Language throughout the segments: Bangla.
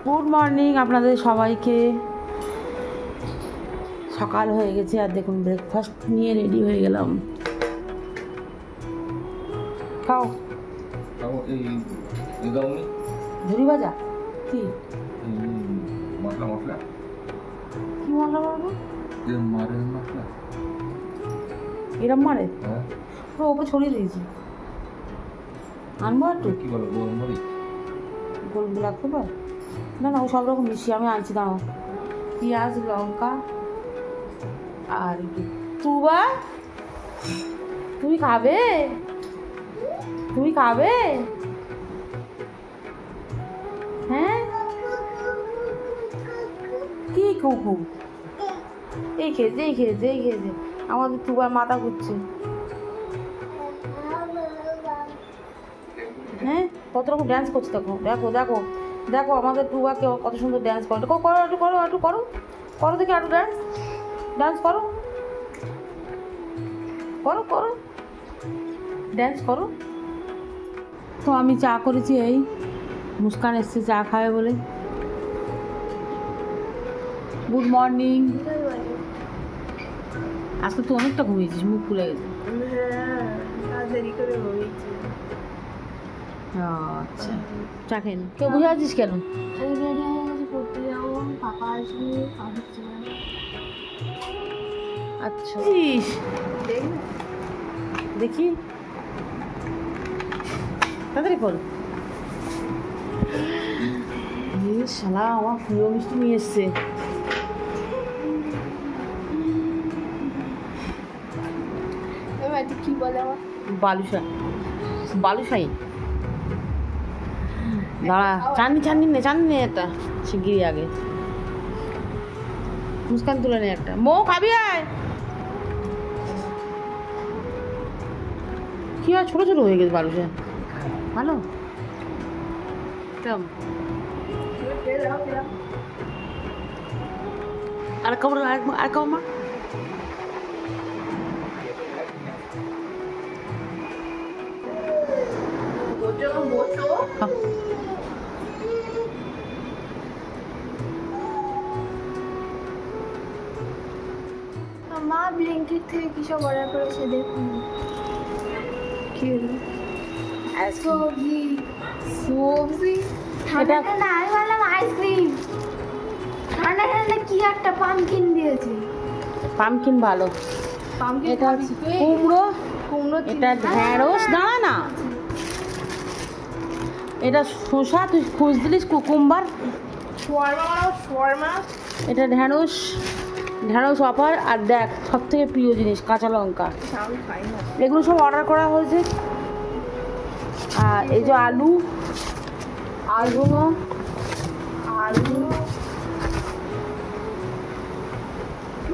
গুড মর্নিং আপনাদের সবাইকে। সকাল হয়ে গেছে আর দেখুন ব্রেকফাস্ট নিয়ে রেডি হয়ে গেলাম। খাও ঝুড়ি ভাজা কি মশলা মশলা কি মশলা বলবো মশলা এরম মারে পুরো ওপরে ছড়িয়ে দিয়েছি। আনবো একটু কি বলো গোলমরিচ গোলমরিচ লাগতে পারে না না ও সব রকম মিশিয়ে আমি আনছি দাঁড়াও। পেঁয়াজ লঙ্কা আর তুবা তুমি খাবে তুমি খাবে হ্যাঁ কি কুকু এই খেয়েছে এই খেয়েছে এই খেয়েছে আমাদের তুবার মাথা ঘুরছে। হ্যাঁ কত রকম ড্যান্স করছে দেখো দেখো দেখো দেখো আমাদের টুবাকে কত সুন্দর ড্যান্স করে। করো একটু করো একটু করো করো দেখি একটু ড্যান্স ডান্স করো করো করো ড্যান্স করো। তো আমি চা করেছি এই মুস্কান এসছে চা খাবে বলে। Good morning. আজকে তো অনেকটা ঘুমিয়েছিস মুখ খুলে গেছে। আচ্ছা চা খেয়ে নি কেউ বুঝে আছিস কেন? আচ্ছা দেখি তাড়াতাড়ি কর। শালা আমার প্রিয় মিষ্টি নিয়ে এসছে। কি বলে আমার বালুশা বালুশাই দাঁড়া চাননি চাননি নে চাননি নে একটা শিগগিরি আগে মুস্কান তুলে নে একটা। মো খাবি আয় কি হয় ছোটো ছোটো হয়ে গেছে বালুশা ভালো আর কামড় আর কামড় মা ব্লিঙ্কিট থেকে কি সব অর্ডার করেছে দেখুন। কি সবজি সবজি ঠান্ডা ঠান্ডা আমি বললাম আইসক্রিম ঠান্ডা ঠান্ডা কি একটা পামকিন দিয়েছে। পামকিন ভালো পামকিন এটা কুমড়ো কুমড়ো এটা ঢেঁড়স দাঁড়া না এটা শসা তুই খুঁজ দিলিস কুকুম্বার শর্মা এটা ঢেঁড়স ঢেঁড়স অফার আর দেখ সব থেকে প্রিয় জিনিস কাঁচা লঙ্কা এগুলো সব অর্ডার করা হয়েছে। আর এই যে আলু আলু আলু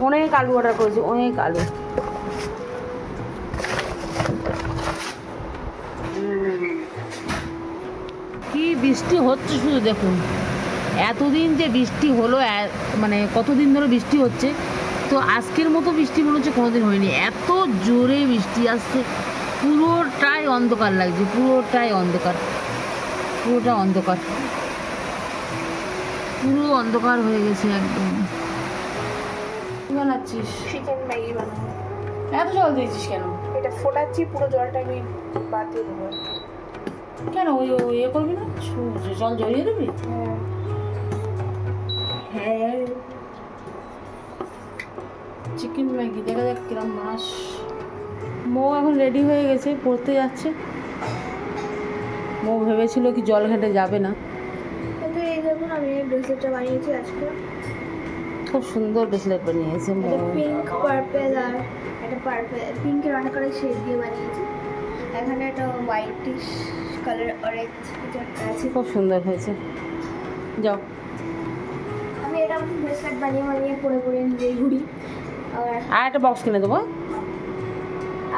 অনেক আলু অর্ডার করেছি অনেক আলু। কি বৃষ্টি হচ্ছে শুধু দেখুন এতদিন যে বৃষ্টি হলো মানে কতদিন ধরে বৃষ্টি হচ্ছে তো আজকের মতো বৃষ্টি মনে হচ্ছে কোনোদিন হয়নি। এত জোরে বৃষ্টি আসছে পুরোটাই অন্ধকার লাগছে পুরোটাই অন্ধকার পুরোটা অন্ধকার পুরো অন্ধকার হয়ে গেছে একদম। কি বানাচ্ছিস? চিকেন ম্যাগি বানাবো। এত জল দিয়েছিস কেন? এটা ফোটাচ্ছি পুরো জলটা আমি বাদ দিয়ে দেবো। কেন ওই ইয়ে করবি না জল জড়িয়ে দেবি? হ্যাঁ চিকেন ম্যাগি দেখা যাক কিরম মাস। মৌ এখন রেডি হয়ে গেছে পড়তে যাচ্ছে। মৌ ভেবেছিল কি জল ঘাটে যাবে না কিন্তু এই দেখুন আমি এই ব্রেসলেটটা বানিয়েছি আজকে। খুব সুন্দর ব্রেসলেট বানিয়েছে মৌ। পিঙ্ক পার্পেল আর একটা পার্পেল পিঙ্কের অনেক অনেক শেড দিয়ে বানিয়েছি। এখানে একটা হোয়াইটিশ কালার অরেঞ্জ আছে খুব সুন্দর হয়েছে। যাও আমি এরকম ব্রেসলেট বানিয়ে বানিয়ে পরে পরে নিজেই ঘুরি। আর একটা বক্স কিনে দেবো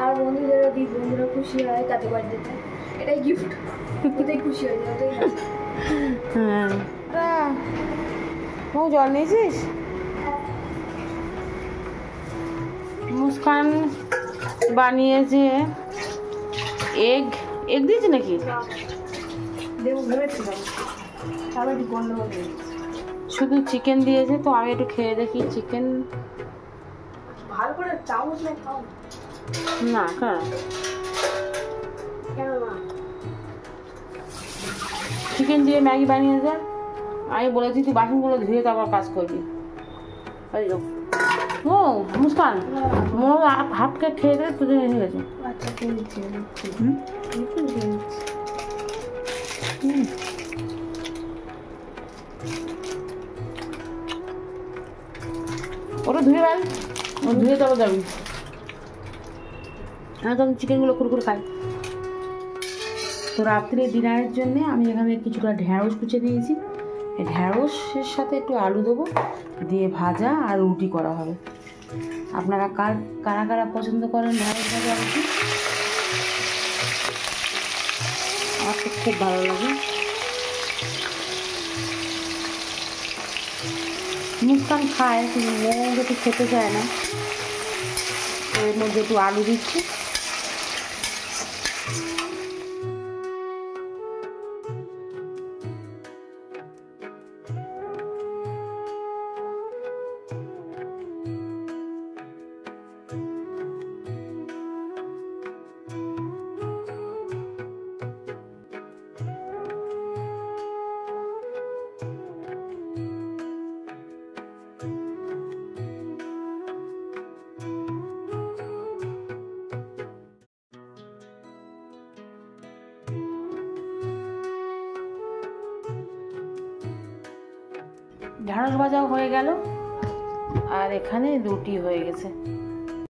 আর বন্ধুদেরও দিই বন্ধুরা খুশি হয় তাদের বার্থডেতে এটাই গিফট ওটাই খুশি হয়ে যায় ওটাই। হ্যাঁ ও জল নিয়েছিস? মুস্কান বানিয়েছে এগ এগ দিয়েছে নাকি? দেবো ভেবেছিলাম তাহলে গন্ডগোল হয়ে গেছে। শুধু চিকেন দিয়েছে, তো আমি একটু খেয়ে দেখি চিকেন। ভালো করে চামচ না খাও না কারণ কেন না? চিকেন দিয়ে ম্যাগি বানিয়ে দে। আমি বলেছি তুই বাসনগুলো ধুয়ে তারপর কাজ করবি। ওই যো। ও মুস্কান, মোর হাফ কেক খেয়ে গেলে তুই হয়ে গেছে। আচ্ছা খেয়ে নিচ্ছি হুম একটু খেয়ে নিচ্ছি। ওটা ধুয়ে রাখ, ও ধুয়ে তারপর যাবি। আমি তখন চিকেনগুলো কুরকুর খাই। তো রাত্রে ডিনারের জন্য আমি এখানে কিছুটা ঢ্যাঁড়স কুচে নিয়েছি। এই ঢ্যাঁড়সের সাথে একটু আলু দেবো, দিয়ে ভাজা আর রুটি করা হবে। আপনারা কারা কারা পছন্দ করেন ঢ্যাঁড়স ভাজা রুটি? আমার তো খুব ভালো লাগে। মুস্কান খায় কিন্তু মোমো একটু খেতে চায় না, এর মধ্যে একটু আলু দিচ্ছি। ঢ্যাঁড়স ভাজাও হয়ে গেল, আর এখানে রুটি হয়ে গেছে।